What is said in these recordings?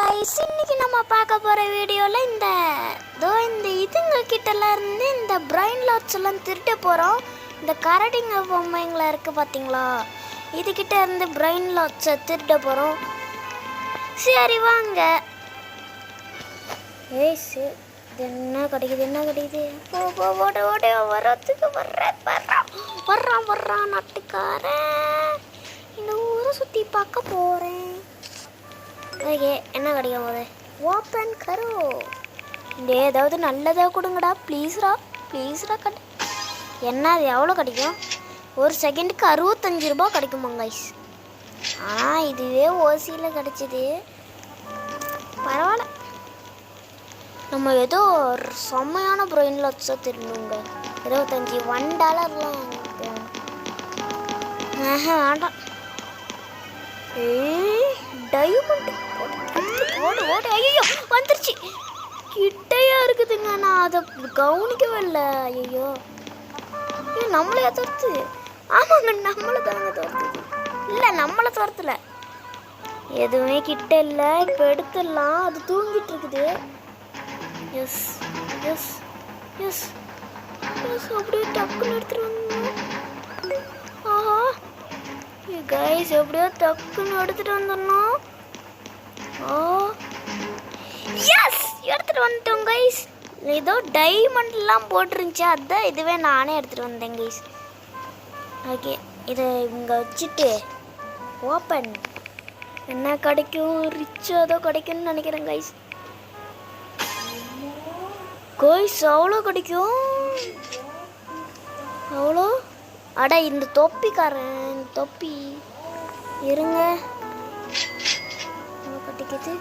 Guys இன்னைக்கு நம்ம பார்க்க போற வீடியோல இந்த இதுங்க கிட்டல இருந்து இந்த பிரைன் லாட்ஸ் எல்லாம் திருட போறோம். இந்த கரடிங்க பொம்மைங்கள இருக்கு பாத்தீங்களா, இது கிட்ட இருந்து பிரைன் லாட்ஸ் திருட போறோம். சரி வாங்க. ஏய் என்ன கிடைக்குது போ ஓட வரதுக்கு வர்றான் நட்டுக்காரன். இந்த ஊரை சுத்தி பார்க்க போறேன். ஓகே, என்ன கிடைக்கும் போது ஓப்பன் கரோ. இந்த ஏதாவது நல்லதாக கொடுங்கடா ப்ளீஸ்ரா கட்டு. என்ன அது எவ்வளோ கிடைக்கும்? ஒரு செகண்டுக்கு 65 ரூபா கிடைக்குமா கைஸ்? ஆனால் இதுவே ஓசியில் கிடச்சிது. பரவாயில்ல, நம்ம ஏதோ ஒரு செம்மையான பிரெயின் லாட்ஸாக திருணுங்க. 25 $1 வேண்டாம். டைமண்ட் ஓடு. ஐயோ வந்துருச்சு, கிட்டையா இருக்குதுங்க. நான் அதை கவனிக்கவே இல்லை. ஐயோ நம்மளையா துரத்து? ஆமாங்க, நம்மளை தாங்க துரத்துது. இல்லை, நம்மளை துரத்துல, எதுவுமே கிட்ட இல்லை. இப்போ எடுத்துடலாம். அது தூங்கிட்டு இருக்குது. எஸ் எஸ் எஸ் எஸ் அப்படியே டக்குன்னு எடுத்துட்டு வந்து. ஆஹா கைஸ், எப்படியோ டக்குன்னு எடுத்துட்டு வந்துடணும். ஓ எஸ், எடுத்துட்டு வந்துட்டோம் கைஸ். ஏதோ டைமண்ட்லாம் போட்டுருந்துச்சு, அதுதான் இதுவே நானே எடுத்துட்டு வந்தேன் கைஸ். ஓகே, இதை இங்கே வச்சுட்டு ஓப்பன். என்ன கிடைக்கும்? ரிச்சாக தான் கிடைக்கும்னு நினைக்கிறேன் கைஸ். கைஸ் அவ்வளோ கிடைக்கும். அவ்வளோ அட, இந்த தொப்பிக்காரன் தொப்பி இருங்க. கிடைக்குது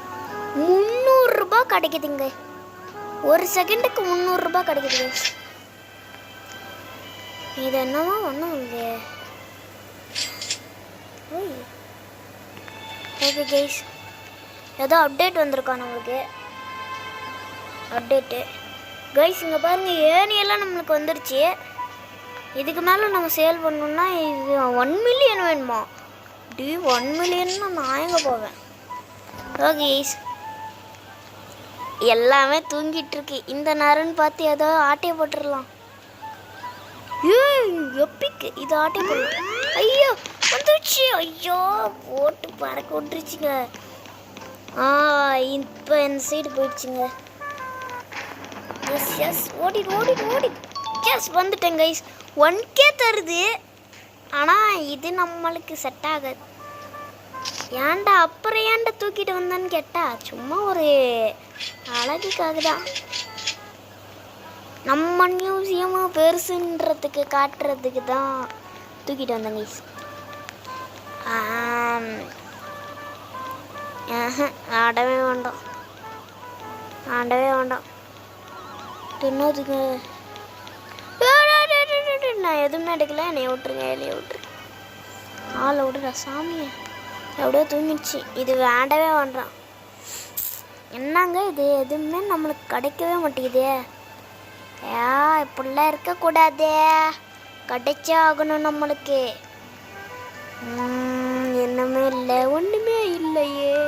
300 ரூபா கிடைக்குதுங்க. ஒரு செகண்டுக்கு 300 ரூபா கிடைக்குது. இது என்னவோ ஒன்றும் இல்லையே. ஓகே கைஸ், ஏதோ அப்டேட் வந்திருக்கா நம்மளுக்கு. அப்டேட்டு கைஸ், இங்கே பாருங்கள், ஏனியெல்லாம் நம்மளுக்கு வந்துடுச்சு. இதுக்கு மேலே நம்ம சேல் பண்ணணும்னா இது 1 மில்லியன் வேணுமா? 1 மில்லியன்னா நான் எங்கே போவேன்? ஓகே, எல்லாமே தூங்கிட்டு இருக்கு. இந்த நேரம்னு பார்த்து ஏதோ ஆட்டையை போட்டுடலாம். எப்பிக்கு இது ஆட்டை போடலாம். ஐயோ வந்துருச்சு. ஐயோ போட்டு பறக்க விட்டுருச்சுங்க. இப்போ இந்த சைடு போயிடுச்சுங்க. எஸ் எஸ் ஓடி எஸ் வந்துட்டேன் கைஸ். 1K தருது, ஆனால் இது நம்மளுக்கு செட் ஆகாது. ஏன்டா அப்புறம் ஏன்டா தூக்கிட்டு வந்தான்னு கேட்டா, சும்மா ஒரு அழகுக்காக தான். நம்ம மியூசியமாக பெருசுன்றதுக்கு காட்டுறதுக்கு தான் தூக்கிட்டு வந்தேன் கைஸ். ஆடவே வேண்டாம். தின்னதுக்கு நான் எதுவுமே எடுக்கல. என்னைய விட்டுரு. ஆளை விடுறா சாமியை. எப்படியோ தூங்கிடுச்சு. இது வேண்டவே வேண்டாம். என்னங்க இது, எதுவுமே நம்மளுக்கு கிடைக்கவே மாட்டேங்குதே. இப்படிலாம் இருக்கக்கூடாதே, கிடைச்சே ஆகணும் நம்மளுக்கு. என்னமே இல்லை, ஒன்றுமே இல்லையே,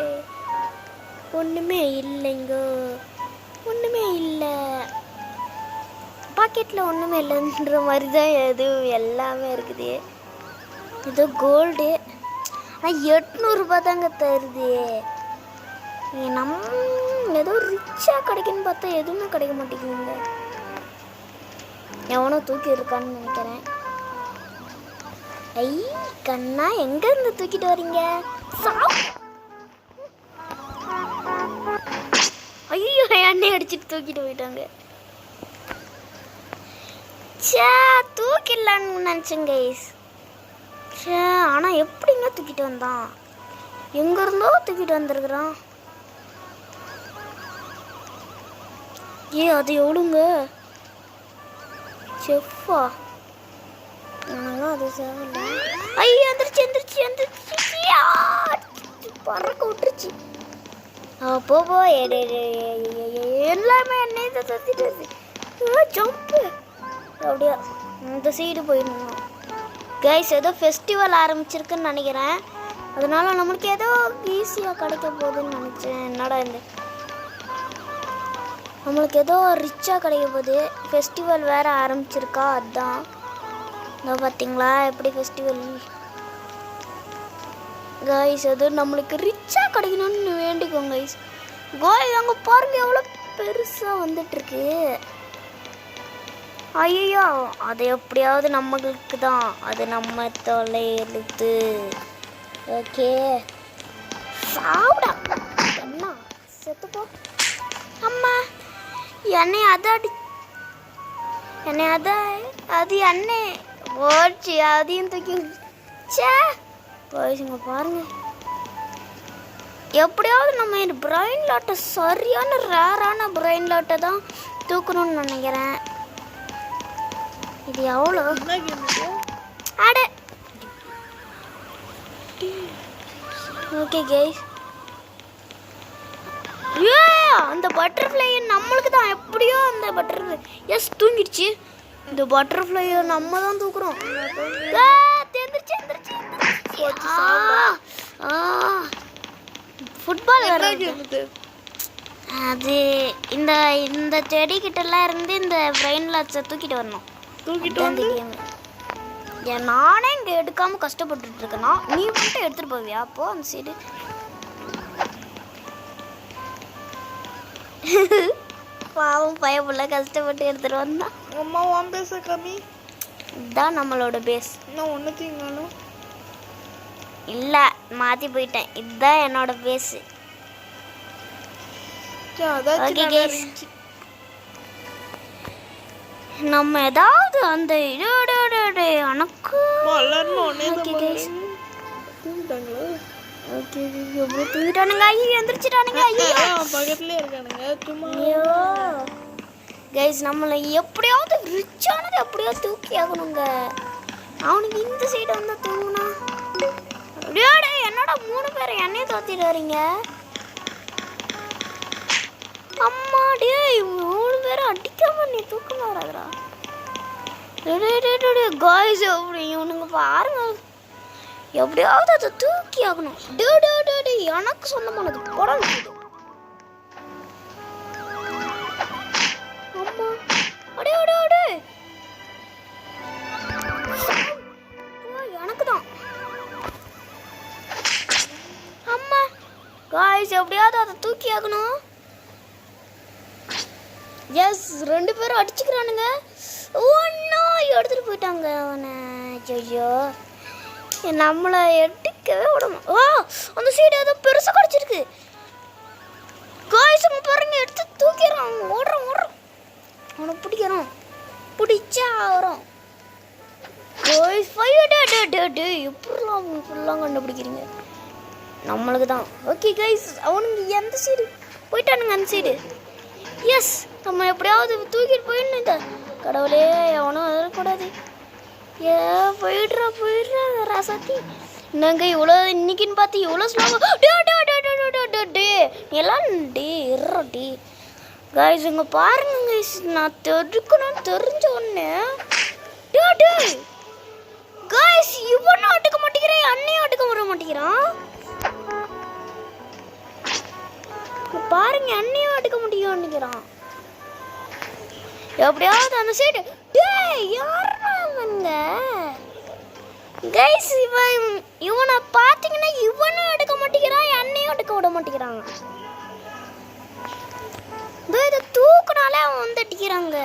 ஒன்றுமே இல்லைங்க, ஒன்றுமே இல்லை. பாக்கெட்டில் ஒன்றுமே இல்லைன்ற மாதிரி தான் எதுவும் எல்லாமே இருக்குது. இது கோல்டு, ஆனால் 800 ரூபா தாங்க தருது. நம்ம ஏதோ ரிச்சாக கிடைக்குன்னு பார்த்தா எதுவுமே கிடைக்க மாட்டேங்குதுங்க. எவனோ தூக்கி இருக்கான்னு நினைக்கிறேன். கண்ணா, எங்கேருந்து தூக்கிட்டு வரீங்க? ஐயோ, எண்ணெய் அடிச்சுட்டு தூக்கிட்டு போயிட்டாங்க. தூக்கிடலான்னு நினச்சேன் கைஸ். ஆனால் எப்படிங்க தூக்கிட்டு வந்தான்? எங்கேருந்தோ தூக்கிட்டு வந்திருக்கிறான். அது எவ்வளோங்க? செஃப்பா? அது சேவல. ஐயோ எந்திரிச்சு பறக்க விட்டுருச்சு. போ எல்லாமே என்னை தத்திட்டு ஜம்ப்பு. அப்படியா இந்த சைடு போயிடணும் கைஸ். ஏதோ ஃபெஸ்டிவல் ஆரம்பிச்சிருக்குன்னு நினைக்கிறேன். அதனால நம்மளுக்கு ஏதோ ஈஸியாக கிடைக்க போகுதுன்னு நினச்சேன். என்னடா இந்த நம்மளுக்கு ஏதோ ரிச்சாக கிடைக்க போகுது. ஃபெஸ்டிவல் வேறு ஆரம்பிச்சிருக்கா, அதுதான். இதோ பார்த்தீங்களா எப்படி ஃபெஸ்டிவல் கைஸ். அது நம்மளுக்கு ரிச்சாக கிடைக்கணும்னு வேண்டிக்கோங்க கைஸ். கோய் அங்கே பாருங்க எவ்வளோ பெருசாக வந்துட்டுருக்கு. ஐயோ அது எப்படியாவது நம்மளுக்கு தான், அது நம்ம தொலை எழுத்து. ஓகே சாப்பிடா என்ன செத்துப்போ. அம்மா என்னை என்னை அது என்னை ஓச்சு அதையும் தூக்கி போயிடுச்சுங்க. பாருங்க எப்படியாவது நம்ம இந்த பிரெயின் லாட்டை சரியான ரேரான பிரெயின் லாட்டை தான் தூக்கணும்னு நினைக்கிறேன். இது எவ்வளோ அட ஓகே கைஸ். அந்த பட்டர்ஃப்ளை நம்மளுக்கு தான், எப்படியோ அந்த பட்டர்ஃப்ளை எஸ் தூங்கிடுச்சு. இந்த பட்டர்ஃப்ளை நம்ம தான் தூக்குறோம். ஃபுட்பால் அது இந்த இந்த செடி கிட்டலாம் இருந்து இந்த பிரெயின் லாட்ஸை தூக்கிட்டு வரணும். தூக்கிட்டு வந்து நானே இங்கே எடுக்காமல் கஷ்டப்பட்டுட்டு இருக்கேன்னா நீ மட்டும் எடுத்துகிட்டு போவியா? அப்போ அந்த சைடு பாவம் பயப்புள்ள கஷ்டப்பட்டு எடுத்துகிட்டு வந்தான். அம்மா உன் பேச கம்மி இதுதான் நம்மளோட பேஸ். நான் ஒன்றுத்தீங்களும் இல்லை மாற்றி போயிட்டேன். இதுதான் என்னோட பேஸு. நம்ம ஏதாவது அந்த எனக்கு தூங்கிட்டானுங்க. ஐயோ எந்திரிச்சிட்டானுங்க. ஐயோ பக்கத்துலயே இருக்கானுங்க சும்மா. கைஸ் நம்மளை எப்படியாவது ரிச்சானது எப்படியாவது தூக்கி ஆகணுங்க. அவனுக்கு இந்த சைடு வந்து தூங்குனா என்னோட 3 பேரை என்னையே தோத்திட்டு வரீங்க. அம்மா டே 3 பேரை அடிக்காம நீ தூக்கம் வராதுடா. கைஸ் எப்படி இவனுங்க பாருங்க எப்படியாவது அதை தூக்கி ஆகணும். எனக்கு சொந்தமானது படம். அம்மா அடே அடே அடே எனக்கு தான். அம்மா காய்ஸ் எப்படியாவது அதை தூக்கி ஆகணும். எஸ் 2 பேரும் அடிச்சுக்கிறானுங்க. ஒன்னா எடுத்துட்டு போயிட்டாங்க அவனை. ஐயோ நம்மளை எடுக்கவே விடணும். ஓ அந்த சைடு ஏதோ பெருசாக கிடச்சிருக்கு. காய்ஸ் அங்கே பாருங்க எடுத்து தூக்கிறான். ஓடுறான் அவனை பிடிக்கிறான். பிடிச்சா ஆகிறோம். எப்படிலாம் கண்டுபிடிக்கிறீங்க? நம்மளுக்கு தான். ஓகே கைஸ் அவனுங்க எந்த சைடு போயிட்டானுங்க? அந்த சைடு. எஸ் நம்ம எப்படியாவது தூக்கிட்டு போயிடணும். இந்த கடவுளே எவனும் வரக்கூடாது. ஏ போயிடுறா ராசாத்தி. என்னங்க இவ்வளோ இன்னைக்குன்னு பார்த்து இவ்வளோ ஸ்லோவாக எல்லாம் டே கைஸ் இங்கே பாருங்க கைஸ். நான் தெரிக்கணும்னு தெரிஞ்ச உடனே கைஸ் இவனும் அட்டுக்க மாட்டேங்கிறான், அண்ணையும் அட்டுக்க வர மாட்டேங்கிறான். பாருங்க அண்ணையும் அட்டுக்க மாட்டேங்கிறான். எப்படியாவது அந்த சைடு யாருங்க கைஸ் இவனை பார்த்தீங்கன்னா இவனும் எடுக்க மாட்டேங்கிறான், அண்ணையும் எடுக்க விட மாட்டேங்கிறாங்க. இதை தூக்குனாலே அவன் வந்து அடிக்கிறாங்க.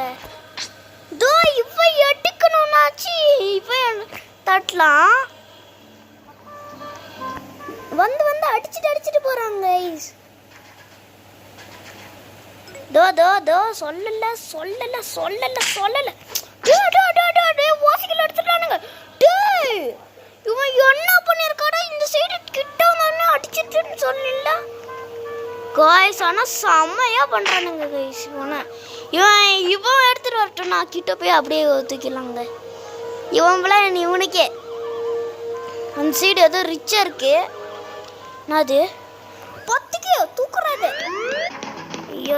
தோ இவன் எடுக்கணும்னாச்சு இவன் தட்டலாம். வந்து அடிச்சுட்டு போறாங்க கைஸ். தோ சொல்லல வாசிக்கல எடுத்துட்டானுங்க. இவன் என்ன பண்ணிருக்காடா? இந்த சைடு கிட்ட வந்தானே அடிச்சிட்டுன்னு சொல்லல காய்ஸ். ஆனால் செம்மையா பண்றானுங்க கைஸ். இவன் எடுத்துட்டு வரட்டும், நான் கிட்ட போய் அப்படியே தூக்கிடலாங்க. இவனுக்கே அந்த சைடு ஏதோ ரிச்சா இருக்கு. நான் அது பத்துக்கு தூக்குறாது.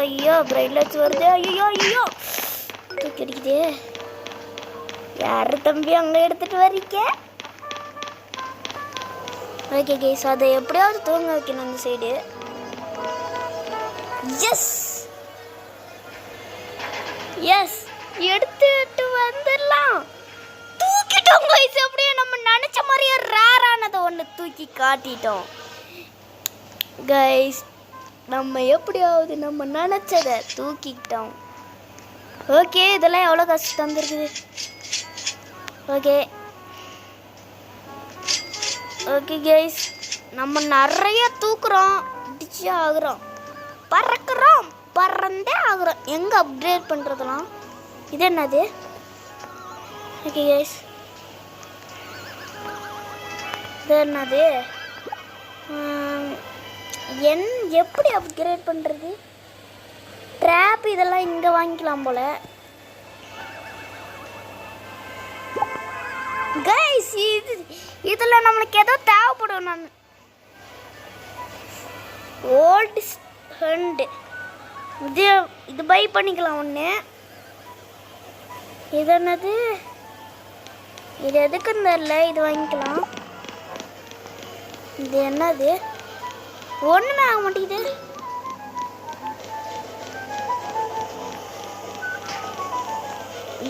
ஐயோ பிரைட்லெட்ஸ் வருது. ஐயோ தூக்கி அடிக்குது. யாரு தம்பி அங்கே எடுத்துட்டு வரீங்க? ஓகே கைஸ், அதை எப்படியாவது தூங்க வைக்கணும் அந்த சைடு. எஸ் எஸ், எடுத்துட்டு வந்துடலாம். தூக்கிட்டோம் கைஸ், அப்படியே நம்ம நினச்ச மாதிரியே ரேரானதை ஒன்று தூக்கி காட்டிட்டோம் கைஸ். நம்ம எப்படியாவது நம்ம நினச்சதை தூக்கிக்கிட்டோம். ஓகே, இதெல்லாம் எவ்வளோ கஷ்டம் வந்துருக்குது. ஓகே ஓகே கைஸ், நம்ம நிறைய தூக்குறோம், டிச்சு ஆகுறோம், பறக்கிறோம், பறந்தே ஆகுறோம். எங்கே அப்கிரேட் பண்ணுறதுலாம்? இது என்னது? ஓகே கைஸ், இது என்னது? எப்படி அப்கிரேட் பண்ணுறது? ட்ராப் இதெல்லாம் இங்கே வாங்கிக்கலாம் போல கைஸ். இதில் நம்மளுக்கு ஏதோ தேவைப்படும். நான் ஓல்டு ஹண்ட் இது பை பண்ணிக்கலாம் ஒன்று. இது என்னது? இது எதுக்குன்னு தெரியல, இது வாங்கிக்கலாம். இது என்னது? ஒன்றுமே ஆக மாட்டேங்குது.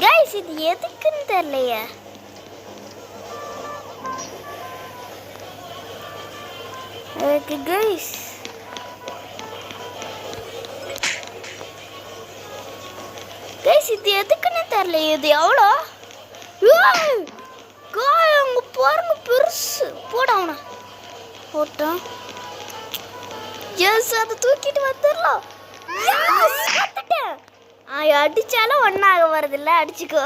கைஸ், இது எதுக்குன்னு தெரியலையே. ஓகே கைஸ், கைஸ் இது எதுக்குன்னு தெரியல. இது எவ்வளோ? அங்கே பாருங்க, பெருசு. போடவன போட்டோம். எஸ், அதை தூக்கிட்டு வந்துடலாம். வந்துட்டேன். அடிச்சாலும் ஒன்றாக வரதில்ல, அடிச்சுக்கோ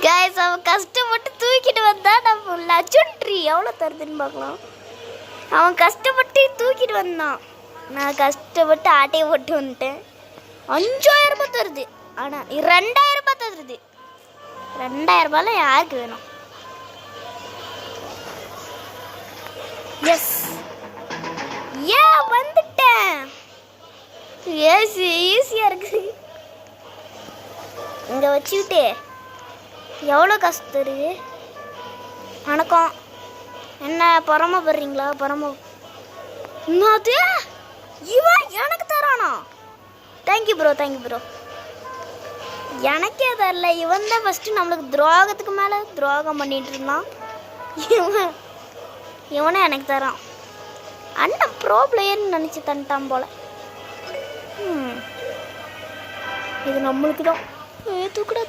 கைஸ். அவன் கஷ்டப்பட்டு தூக்கிட்டு வந்தா நம்ம லட்சம் ட்ரீ எவ்வளோ தருதுன்னு பார்க்கலாம். அவன் கஷ்டப்பட்டு தூக்கிட்டு வந்தான், நான் கஷ்டப்பட்டு ஆட்டையை போட்டு வந்துட்டேன். 5000 ரூபாய் தருது, ஆனால் 2000 ரூபாய் தருது. 2000 ரூபாயில யாருக்கு வேணும்? எஸ், வந்துட்டேன். ஈஸியாக இருக்குது. இங்கே வச்சுக்கிட்டு எவ்வளோ கஷ்டம் தருது. வணக்கம், என்ன பொறாமப்படுறீங்களா? என்னது? இவன் எனக்கு தரானா? Thank you bro, thank you bro. எனக்கே தரல, இவன் தான் ஃபஸ்ட்டு நம்மளுக்கு துரோகத்துக்கு மேலே துரோகம் பண்ணிட்டு இருந்தான். இவனே எனக்கு தரான். அண்ணன் ப்ரோ பிளேயர்னு நினச்சி தந்துட்டான் போல. இது நம்மளுக்கு தான். தூக்குடா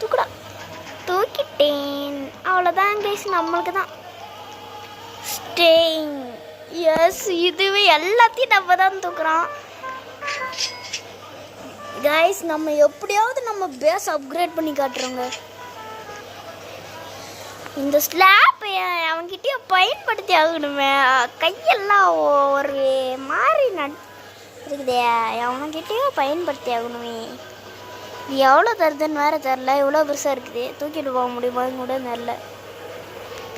தூக்கிட்டேன். அவ்வளோதான் கைஸ், நம்மளுக்கு தான் ஸ்டேயிங். எஸ், இதுவே எல்லாத்தையும் நம்ம தான் தூக்குறோம் கைஸ். நம்ம எப்படியாவது நம்ம பேஸ் அப்கிரேட் பண்ணி காட்டுறோங்க. இந்த ஸ்லாப் அவன்கிட்டயே பயன்படுத்தி ஆகணுமே. கையெல்லாம் ஒரு மாதிரி இருக்குதே, அவன்கிட்டயே பயன்படுத்தி ஆகணுமே. இது எவ்வளோ தருதுன்னு வேறு தெரில. இவ்வளோ பெருசாக இருக்குது, தூக்கிட்டு போக முடியுமான்னு கூட தெரில.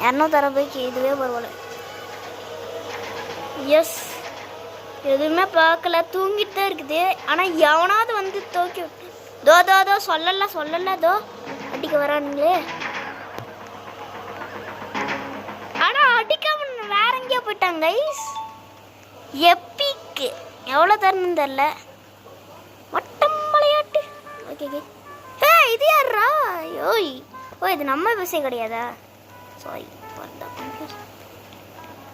200 ரூபாய்க்கு இதுவே பரவாயில்ல. எஸ், எதுவுமே பார்க்கல, தூங்கிட்டு தான் இருக்குது. ஆனால் எவனாவது வந்து தூக்கி தோ சொல்லல தோ அடிக்க வரானுங்களே. ஆனால் அடிக்காம வேற எங்கேயோ போயிட்டாங்க கைஸ். எப்பிக்கு எவ்வளோ தரணும்னு தெரில. வட்டம் விளையாட்டு. ஓகே, இது யாரா? ஓய், இது நம்ம பேசே கிடையாதா? சாரி,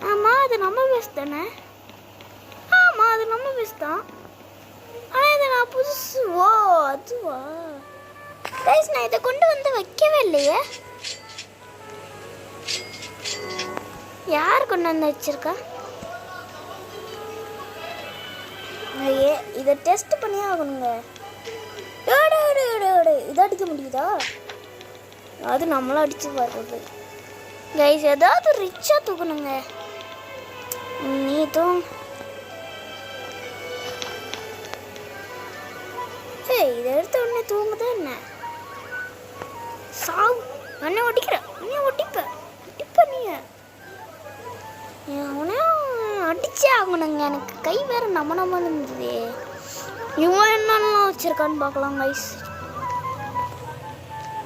ஆமாம், அது நம்ம பேஸ் தானே. ஆமாம், அது நம்ம பேஸ் தான். ஆனால் இதை நான் புதுசு. ஓ, அதுவா கைஸ், நான் இதை கொண்டு வந்து வைக்கவே இல்லையே. யார் கொண்டு வந்து வச்சிருக்கா? ஐயே, இதை டெஸ்ட் பண்ணியே ஆகணுங்க. இதை அடிக்க முடியுதா? அது நம்மளும் அடிச்சு பார்க்குறது கைஸ். ஏதாவது ரிச்சாக தூக்கணுங்க. நீ இதை எடுத்த உடனே தூங்குதா என்ன? சாவு. அண்ணே ஒட்டிக்கிற, நீ ஒட்டிப்ப நீ. அவனே அடிச்சே ஆகணுங்க. எனக்கு கை வேற நம்ம இருந்தது. இவன் என்னெல்லாம் வச்சிருக்கான்னு பார்க்கலாம் கைஸ்.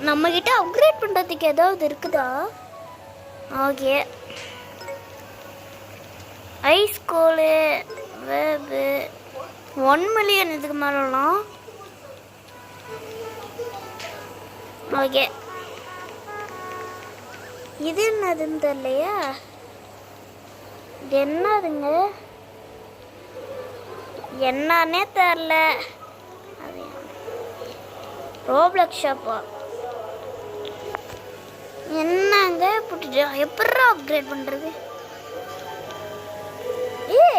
நம்மக்கிட்ட அப்கிரேட் பண்ணுறதுக்கு ஏதாவது இருக்குதா? ஓகே, ஐஸ்கோலு வேபு 1 மில்லியன் இதுக்கு மேலாம். ஓகே, இது என்னதுன்னு தெரியலையா? இது என்னதுங்க? என்னன்னே தெரில. அது ரோப்ளக்ஸ் ஷாப்பா? என்னங்க புட்டு எப்படா அப்கிரேட் பண்ணுறது?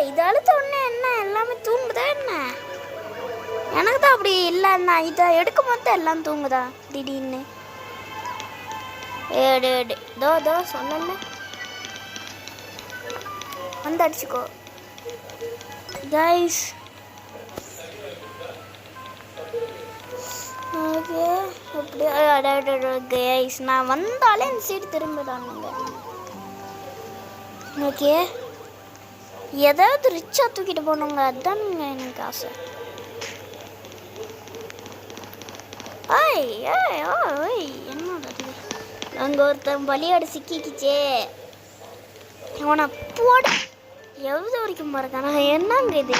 இது அழுத்த உடனே என்ன எல்லாமே தூங்குதா என்ன? எனக்கு தான் அப்படி இல்லைன்னா இதை எடுக்கும் போது எல்லாம் தூங்குதா திடீர்னு? ஏடு தோ சொல்லல வந்து அடிச்சுக்கோ கைஸ். ஓகே, அப்படியே கைஸ் நான் வந்தாலே இந்த சைடு திரும்பிடானுங்க. ஓகே, ஏதாவது ரிச்சா தூக்கிட்டு போனவங்க, அதுதானுங்க எனக்கு ஆசை. என்னோட அங்கே ஒருத்தன் பலியாடு சிக்கிக்கிச்சே, அவனை போட எவ்வளோ வரைக்கும் மறக்கானா? என்னங்க இது?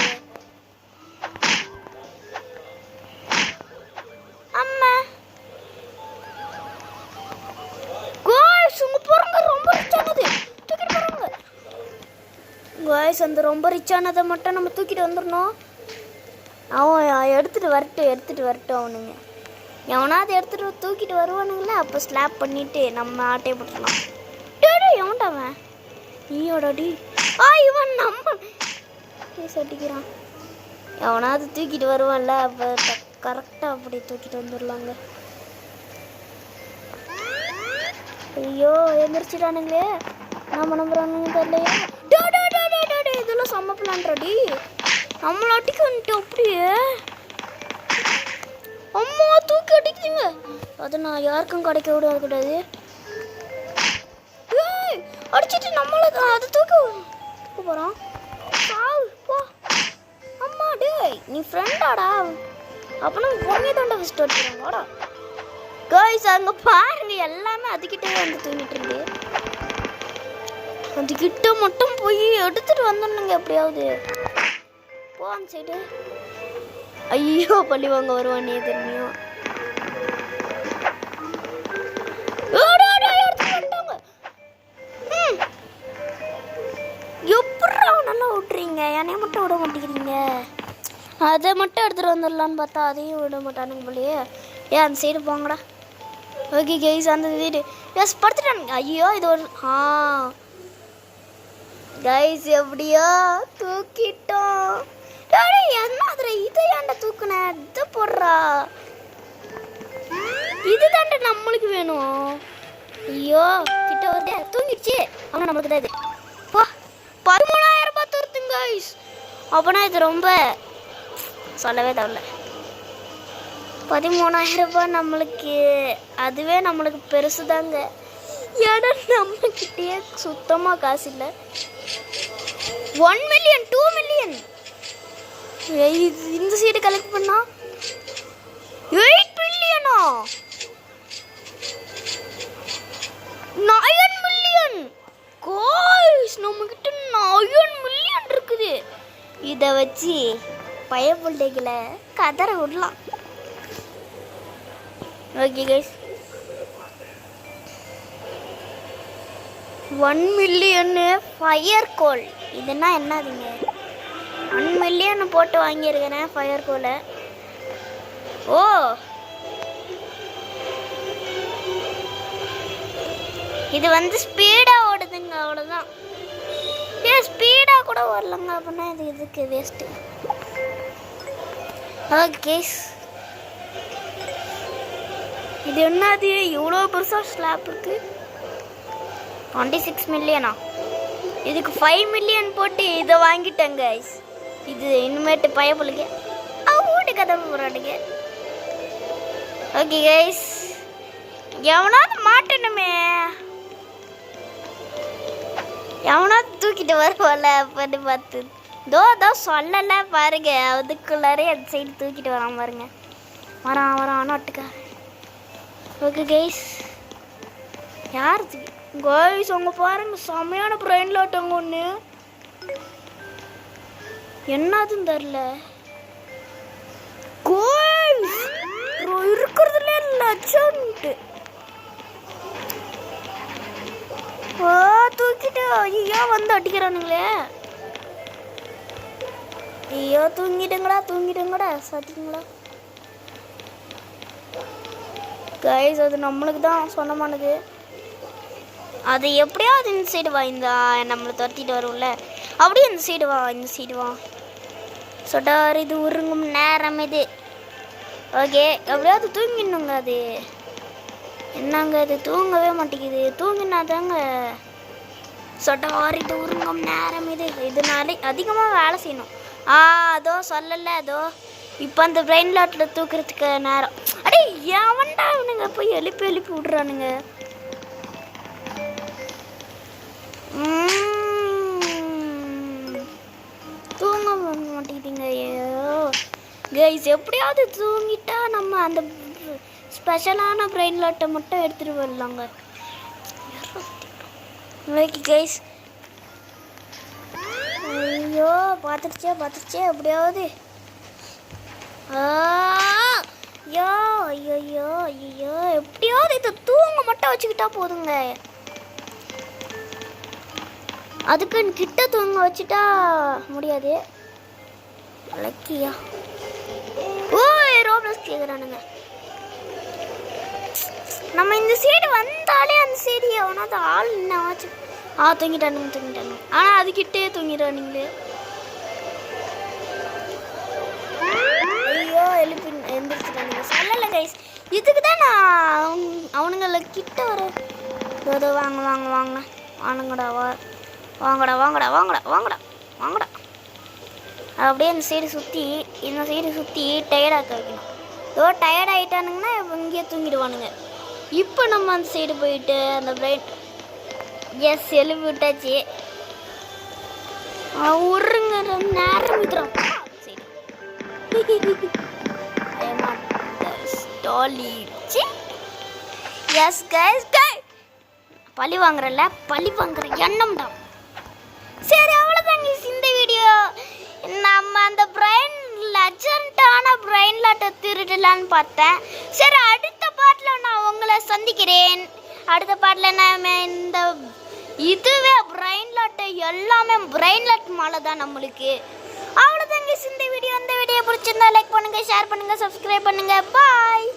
அம்மா காய்ஸ், உங்க போறங்க ரொம்ப ரிச்சானது தூக்கிட்டு போறாங்க காய்ஸ். அந்த ரொம்ப ரிச்சானதை மட்டும் நம்ம தூக்கிட்டு வந்துடணும். அவன் எடுத்துட்டு வரட்டும் அவனுங்க. எவனாவது எடுத்துட்டு தூக்கிட்டு வருவானுங்களே, அப்போ ஸ்லாப் பண்ணிட்டு நம்ம ஆட்டையை போட்டுடலாம். எவன்டாவன் நீயோடாடி? இவன் நம்ம அடிக்கிறான். எவனாவது தூக்கிட்டு வருவான்ல, அப்போ கரெக்டாக அப்படி தூக்கிட்டு வந்துடலாங்க. ஐயோ, எந்திரிச்சிட்டானுங்களே, நம்ம நம்புறானுங்க தெரியலையா? இதெல்லாம் செம்ம பிளான்றாடி. நம்மளாட்டிக்கு வந்துட்டு அப்படியே அம்மா தூக்கி அடிக்குதுங்க. அதை நான் யாருக்கும் கிடைக்க விடக்கூடாது. அடிச்சுட்டு நம்மள அதை தூக்க போகிறான். போ அம்மா டேய், நீ ஃப்ரெண்டாடா? அப்போனா பொண்ணே தாண்டா ஃபஸ்ட்டு வச்சுக்கிறாங்கடா. கைஸ் அங்கே பாருங்க, எல்லாமே அதுக்கிட்டே வந்து தூங்கிட்டு இருந்து. அதுக்கிட்ட மட்டும் போய் எடுத்துட்டு வந்துடணுங்க எப்படியாவது. போ அந்த சைடு. ஐயோ, பள்ளி வாங்க வருவானே தெரியும். எப்படா நல்லா விட்டுறீங்க, என்னைய மட்டும் விட மாட்டேங்கிறீங்க. அதை மட்டும் எடுத்துகிட்டு வந்துடலான்னு பார்த்தா அதையும் விட மாட்டானுங்க போலையே. அந்த சைடு போங்கடா. ஓகே கைஸ், அந்த சைடு எஸ் படுத்துட்டானுங்க. ஐயோ, இது ஒரு கைஸ் எப்படியோ தூக்கிட்டோம். என்ன இதை ஏன்டா தூக்குன? இது போடுறா, இது தாண்டா நம்மளுக்கு வேணும். ஐயோ, கிட்ட வருதே, தூங்கிடுச்சு. ஆனால் நம்மளுக்கு தான் இது. 13,000 ரூபாய் தருத்துங்க கைஸ். அப்போனா இது ரொம்ப சொல்லவே தேவையில்ல. 13,000 ரூபாய் நம்மளுக்கு, அதுவே நம்மளுக்கு பெருசு தாங்க. ஏன்னா நம்மக்கிட்டே சுத்தமாக காசு இல்லை. 1 மில்லியன் 2 மில்லியன் இந்த சைடு கலெக்ட் பண்ணா 8 மில்லியனா 9 மில்லியன் காய்ஸ். நம்மக்கிட்ட 9 மில்லியன் இருக்குது. இதை வச்சு பயப்பிள்ளைகளை கதற விடலாம். ஓகே கைஸ், 1 மில்லியன்னு ஃபயர் கோல். இதுனா என்னதுங்க? 1 மில்லியன் போட்டு வாங்கியிருக்கிறேன் ஃபயர் கோலை. ஓ, இது வந்து ஸ்பீடாக ஓடுதுங்க, அவ்வளோதான். ஸ்பீடாக கூட வரலங்க. அப்படின்னா இது இதுக்கு வேஸ்ட்டு. ஓகே, இது என்னது இவ்வளோ பெருசாக ஸ்லாப் இருக்குது? 26 மில்லியனா? இதுக்கு 5 மில்லியன் போட்டு இதை வாங்கிட்டேங்க கைஸ். இது இனிமேட்டு பயப்புளுக்கு வீட்டு கதை போகிறானுங்க. ஓகே கைஸ், எவனாவது மாட்டணுமே, எவனாவது தூக்கிட்டு வருவாள் பண்ணி பார்த்து. சொல்லலை பாருங்க, அதுக்குள்ளாரே அந்த சைடு தூக்கிட்டு வரான் பாருங்க. வரான் நாட்டுக்கா. ஓகே கைஸ், யார் கைஸ் அவங்க பாருங்க, செம்மையான பிரெயின் லாட்டங்க ஒன்று. என்னதுன்னு தெரில. கோயில்ஸ் இருக்கிறதுல லட்சம்ட்டு தூக்கிட்டு ஐயோ வந்து அடிக்கிறானுங்களே. ஐயோ தூங்கிடுங்கடா சாத்திங்களா கைஸ். அது நம்மளுக்கு தான் சொந்தமானது. அது எப்படியாவது இந்த சைடு வா, இந்த நம்மளை துரத்திட்டு வரும்ல, அப்படியே இந்த சைடு வா சொட்டார். இது உருங்கும் நேரம் இது. ஓகே, எப்படியாவது தூங்கிடணுங்க. அது என்னங்க அது தூங்கவே மாட்டேங்குது. தூங்கினாதாங்க சொட்டார். இது உருங்கும் நேரம் இது. இதனால அதிகமாக வேலை செய்யணும். அதோ சொல்லலை, அதோ இப்போ அந்த பிரெயின் லாட்டில் தூக்குறதுக்கு நேரம். அடே எவன்டா அவனுங்க போய் எழுப்பி விட்றானுங்க. தூங்க மாட்டேங்குதுங்க. ஐயோ கைஸ், எப்படியாவது தூங்கிட்டா நம்ம அந்த ஸ்பெஷலான பிரெயின் லாட்டை மட்டும் எடுத்துகிட்டு வரலாங்க. Okay guys. ஐயோ பார்த்துருச்சே எப்படியாவது. ஐயோ ஐயோ ஐயோ எப்படியாவது இதை தூங்க மட்டும் வச்சுக்கிட்டா போதுங்க. அதுக்கு கிட்ட தூங்க வச்சுட்டா முடியாது. லக்கியா ரோப்ளக்ஸ் கேட்குறானுங்க. நம்ம இந்த சைடு வந்தாலே அந்த சைடு எவனாவது ஆள் என்னாச்சு. தூங்கிட்டானுங்க. ஆனால் அதுக்கிட்டே தூங்கிடுறானுங்களே. ஐயோ எழுந்திரிச்சிட்டானுங்க. சொல்லலை கைஸ், இதுக்கு தான் நான் அவனுங்களை கிட்ட வர. வாங்கடா வாங்கடா. அப்படியே இந்த சைடு சுற்றி டயர்டாக்க வைக்கணும். டயர்ட் ஆகிட்டானுங்கன்னா இங்கேயே தூங்கிடுவானுங்க. இப்போ நம்ம அந்த சைடு போயிட்டு அந்த பிரெயின் எழுப்பி விட்டாச்சு. உருங்க நேரம் விட்டுறோம். பழி வாங்குற எண்ணம்டா. சரி, அவ்வளோதாங்க இந்த வீடியோ. நம்ம அந்த பிரெயின் லெஜெண்டான பிரெயின் லாட்டை திருடலான்னு பார்த்தேன். சரி, அடுத்த பாட்டில் நான் உங்களை சந்திக்கிறேன். அடுத்த பாட்டில் நான் இந்த இதுவே பிரெயின் லாட்டை எல்லாமே பிரெயின் லாட் மாலை தான் நம்மளுக்கு. அவ்வளோதாங்க இந்த வீடியோ. பிடிச்சிருந்தா லைக் பண்ணுங்க, ஷேர் பண்ணுங்க, சப்ஸ்கிரைப் பண்ணுங்க. பாய்.